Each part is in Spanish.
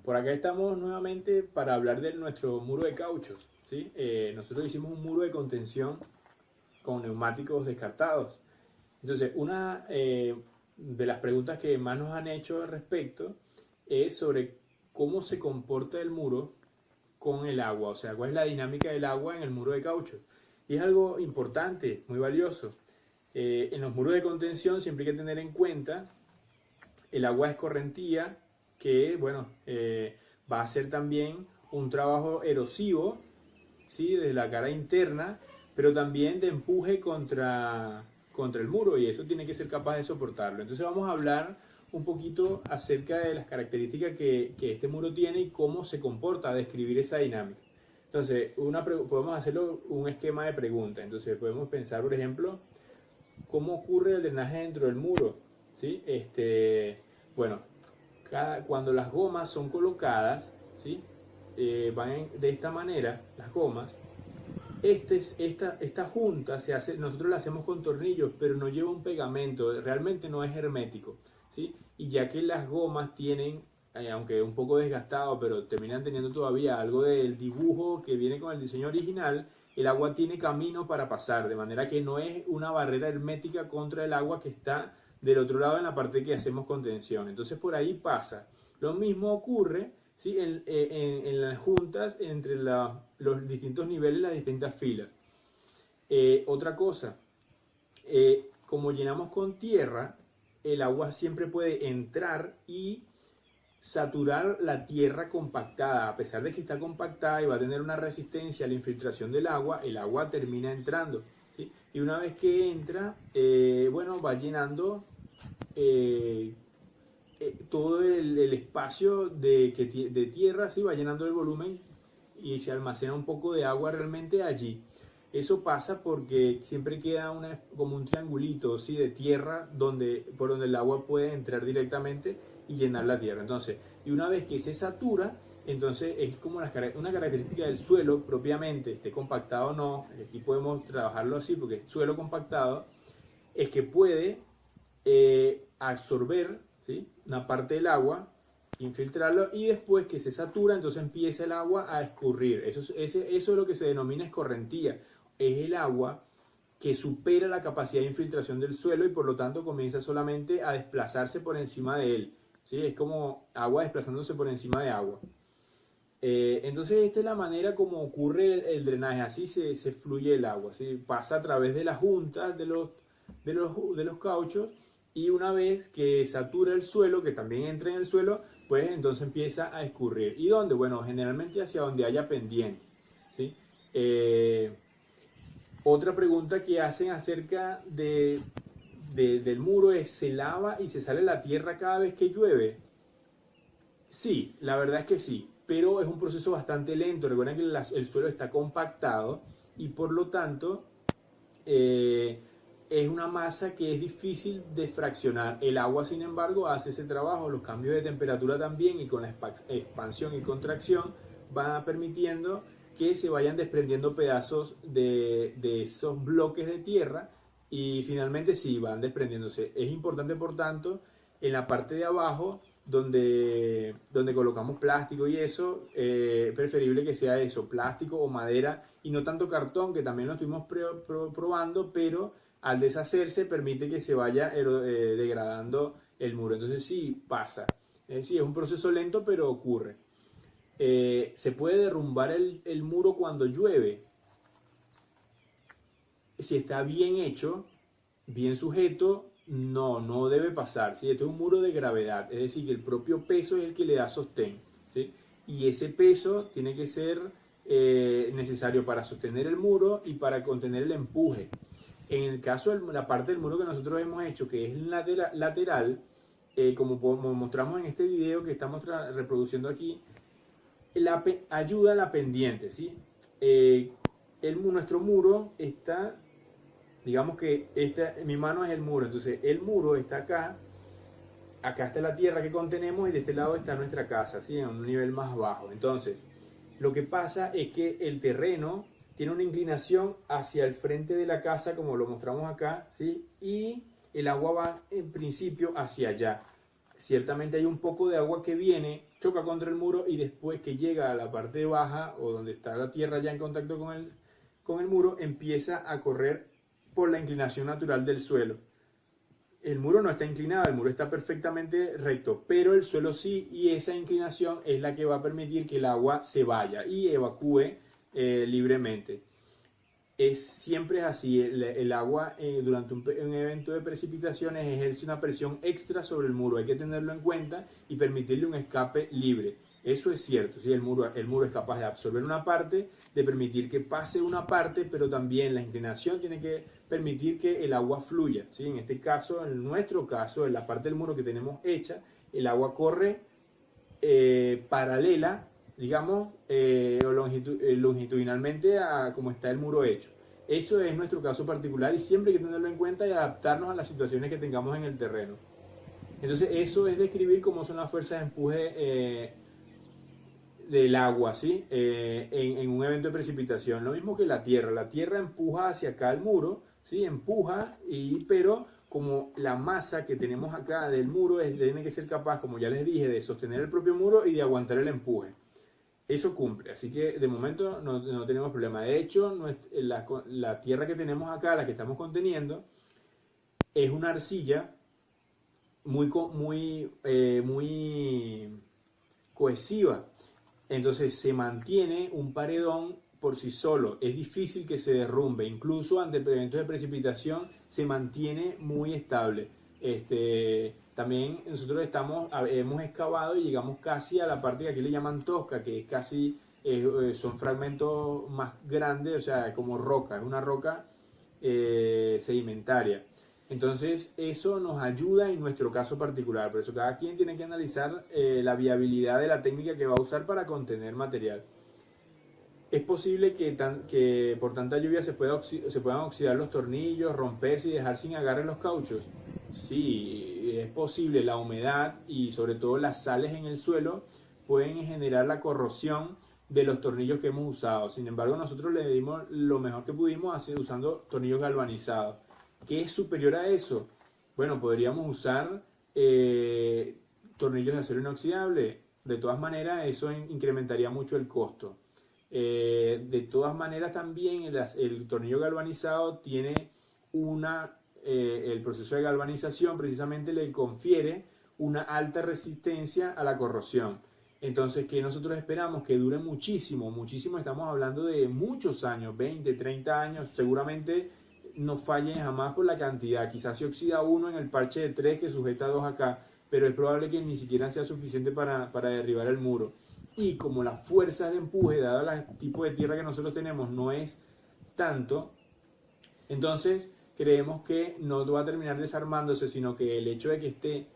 por acá estamos nuevamente para hablar de nuestro muro de cauchos, ¿sí? Nosotros hicimos un muro de contención con neumáticos descartados. Entonces, una de las preguntas que más nos han hecho al respecto es sobre cómo se comporta el muro con el agua, o sea, cuál es la dinámica del agua en el muro de caucho. Y es algo importante, muy valioso. En los muros de contención siempre hay que tener en cuenta el agua escorrentía, que bueno, va a ser también un trabajo erosivo, ¿sí? Desde la cara interna, pero también de empuje contra el muro, y eso tiene que ser capaz de soportarlo. Entonces vamos a hablar un poquito acerca de las características que este muro tiene y cómo se comporta, describir esa dinámica. Entonces, podemos hacerlo un esquema de preguntas. Entonces podemos pensar, por ejemplo, cómo ocurre el drenaje dentro del muro, ¿sí? Bueno, cuando las gomas son colocadas, ¿sí? De esta manera, las gomas, esta junta se hace, nosotros la hacemos con tornillos, pero no lleva un pegamento, realmente no es hermético, ¿sí? Y ya que las gomas tienen, aunque un poco desgastado, pero terminan teniendo todavía algo del dibujo que viene con el diseño original, el agua tiene camino para pasar, de manera que no es una barrera hermética contra el agua que está del otro lado en la parte que hacemos contención. Entonces por ahí pasa. Lo mismo ocurre, ¿sí? En las juntas entre los distintos niveles, las distintas filas. Otra cosa, como llenamos con tierra, el agua siempre puede entrar y saturar la tierra compactada. A pesar de que está compactada y va a tener una resistencia a la infiltración del agua, el agua termina entrando, ¿sí? Y una vez que entra, bueno, va llenando eh, todo el espacio de tierra, ¿sí? Va llenando el volumen y se almacena un poco de agua realmente allí. Eso pasa porque siempre queda como un triangulito, ¿sí? De tierra por donde el agua puede entrar directamente y llenar la tierra. Entonces, y una vez que se satura, entonces es como una característica del suelo propiamente, esté compactado o no, aquí podemos trabajarlo así porque es suelo compactado, es que puede absorber, ¿sí? Una parte del agua, infiltrarlo, y después que se satura, entonces empieza el agua a escurrir. Eso es lo que se denomina escorrentía. Es el agua que supera la capacidad de infiltración del suelo y por lo tanto comienza solamente a desplazarse por encima de él, ¿sí? Es como agua desplazándose por encima de agua. Entonces esta es la manera como ocurre el drenaje, así se fluye el agua, ¿sí? Pasa a través de las juntas de los cauchos, y una vez que satura el suelo, que también entra en el suelo, pues entonces empieza a escurrir. ¿Y dónde? Bueno, generalmente hacia donde haya pendiente, ¿sí? Otra pregunta que hacen acerca del muro es: ¿se lava y se sale la tierra cada vez que llueve? Sí, la verdad es que sí, pero es un proceso bastante lento. Recuerden que el suelo está compactado y por lo tanto eh, es una masa que es difícil de fraccionar. El agua, sin embargo, hace ese trabajo. Los cambios de temperatura también, y con la expansión y contracción, van permitiendo que se vayan desprendiendo pedazos de esos bloques de tierra, y finalmente sí, van desprendiéndose. Es importante, por tanto, en la parte de abajo donde colocamos plástico y eso, preferible que sea eso, plástico o madera, y no tanto cartón, que también lo estuvimos probando, pero al deshacerse permite que se vaya degradando el muro. Entonces sí pasa. Sí, es un proceso lento, pero ocurre. ¿Se puede derrumbar el muro cuando llueve? Si está bien hecho, bien sujeto, no debe pasar, ¿sí? Esto es un muro de gravedad, es decir, que el propio peso es el que le da sostén, ¿sí? Y ese peso tiene que ser necesario para sostener el muro y para contener el empuje. En el caso de la parte del muro que nosotros hemos hecho, que es lateral, como mostramos en este video que estamos reproduciendo aquí, ayuda a la pendiente, ¿sí? Nuestro muro está, digamos que mi mano es el muro, entonces el muro está acá está la tierra que contenemos, y de este lado está nuestra casa, ¿sí? En un nivel más bajo. Entonces, lo que pasa es que el terreno tiene una inclinación hacia el frente de la casa, como lo mostramos acá, ¿sí? Y el agua va en principio hacia allá. Ciertamente hay un poco de agua que viene choca contra el muro y después que llega a la parte baja o donde está la tierra ya en contacto con el muro, empieza a correr por la inclinación natural del suelo. El muro no está inclinado, el muro está perfectamente recto, pero el suelo sí, y esa inclinación es la que va a permitir que el agua se vaya y evacúe libremente. Siempre es así, el agua durante un evento de precipitaciones ejerce una presión extra sobre el muro, hay que tenerlo en cuenta y permitirle un escape libre. Eso es cierto, ¿sí? El muro es capaz de absorber una parte, de permitir que pase una parte, pero también la inclinación tiene que permitir que el agua fluya, ¿sí? En este caso, en nuestro caso, en la parte del muro que tenemos hecha, el agua corre paralela, digamos, o longitudinalmente a como está el muro hecho. Eso es nuestro caso particular y siempre hay que tenerlo en cuenta y adaptarnos a las situaciones que tengamos en el terreno. Entonces eso es describir cómo son las fuerzas de empuje del agua, ¿sí? En un evento de precipitación. Lo mismo que la tierra empuja hacia acá el muro, ¿sí? Empuja, pero como la masa que tenemos acá del muro tiene que ser capaz, como ya les dije, de sostener el propio muro y de aguantar el empuje. Eso cumple, así que de momento no tenemos problema. De hecho, la tierra que tenemos acá, la que estamos conteniendo, es una arcilla muy cohesiva. Entonces se mantiene un paredón por sí solo. Es difícil que se derrumbe. Incluso ante eventos de precipitación se mantiene muy estable. También nosotros hemos excavado y llegamos casi a la parte que aquí le llaman tosca, que es casi, son fragmentos más grandes, o sea, como roca, es una roca sedimentaria. Entonces eso nos ayuda en nuestro caso particular, por eso cada quien tiene que analizar la viabilidad de la técnica que va a usar para contener material. ¿Es posible que por tanta lluvia se puedan oxidar los tornillos, romperse y dejar sin agarre los cauchos? Sí, es posible. La humedad y sobre todo las sales en el suelo pueden generar la corrosión de los tornillos que hemos usado. Sin embargo, nosotros le dimos lo mejor que pudimos usando tornillos galvanizados. ¿Qué es superior a eso? Bueno, podríamos usar tornillos de acero inoxidable. De todas maneras, eso incrementaría mucho el costo. De todas maneras, también el tornillo galvanizado tiene el proceso de galvanización precisamente le confiere una alta resistencia a la corrosión. Entonces, ¿qué nosotros esperamos? Que dure muchísimo, muchísimo. Estamos hablando de muchos años, 20, 30 años, seguramente no fallen jamás por la cantidad. Quizás se oxida uno en el parche de 3 que sujeta 2 acá, pero es probable que ni siquiera sea suficiente para derribar el muro. Y como las fuerzas de empuje, dado el tipo de tierra que nosotros tenemos, no es tanto, entonces creemos que no va a terminar desarmándose, sino que el hecho de que esté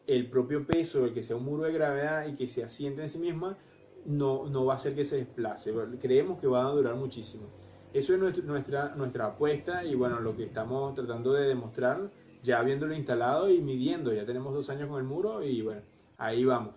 el propio peso, el que sea un muro de gravedad y que se asiente en sí misma, no va a hacer que se desplace. Creemos que va a durar muchísimo. Eso es nuestra apuesta y bueno, lo que estamos tratando de demostrar, ya habiéndolo instalado y midiendo. Ya tenemos 2 años con el muro y bueno, ahí vamos.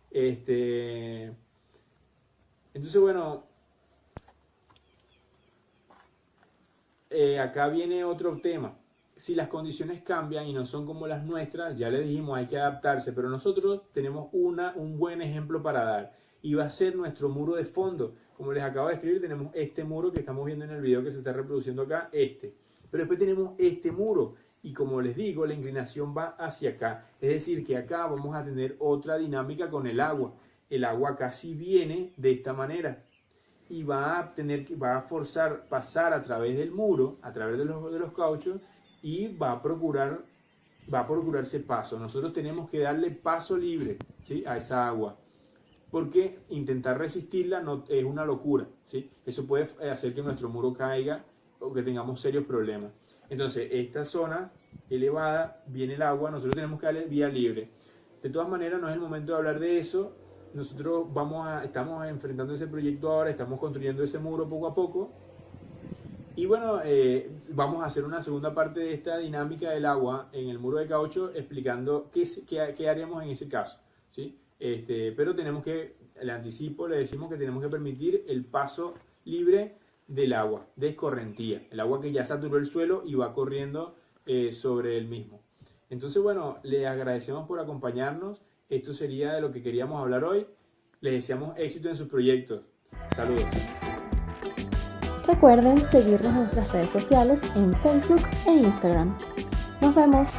Entonces bueno, acá viene otro tema. Si las condiciones cambian y no son como las nuestras, ya le dijimos, hay que adaptarse, pero nosotros tenemos un buen ejemplo para dar y va a ser nuestro muro de fondo. Como les acabo de escribir, tenemos este muro que estamos viendo en el video que se está reproduciendo acá, pero después tenemos este muro y como les digo, la inclinación va hacia acá, es decir, que acá vamos a tener otra dinámica con el agua. El agua casi viene de esta manera y va a forzar pasar a través del muro, a través de los cauchos, y va a procurar ese paso. Nosotros tenemos que darle paso libre, ¿sí?, a esa agua, porque intentar resistirla es una locura, ¿sí? Eso puede hacer que nuestro muro caiga o que tengamos serios problemas. Entonces, esta zona elevada, viene el agua, nosotros tenemos que darle vía libre. De todas maneras, no es el momento de hablar de eso. Nosotros estamos enfrentando ese proyecto ahora, estamos construyendo ese muro poco a poco. Y bueno, vamos a hacer una segunda parte de esta dinámica del agua en el muro de caucho explicando qué haríamos en ese caso, ¿sí? Pero le anticipo, le decimos que tenemos que permitir el paso libre del agua, de escorrentía, el agua que ya saturó el suelo y va corriendo sobre el mismo. Entonces, bueno, le agradecemos por acompañarnos. Esto sería de lo que queríamos hablar hoy. Les deseamos éxito en sus proyectos. Saludos. Recuerden seguirnos en nuestras redes sociales en Facebook e Instagram. Nos vemos.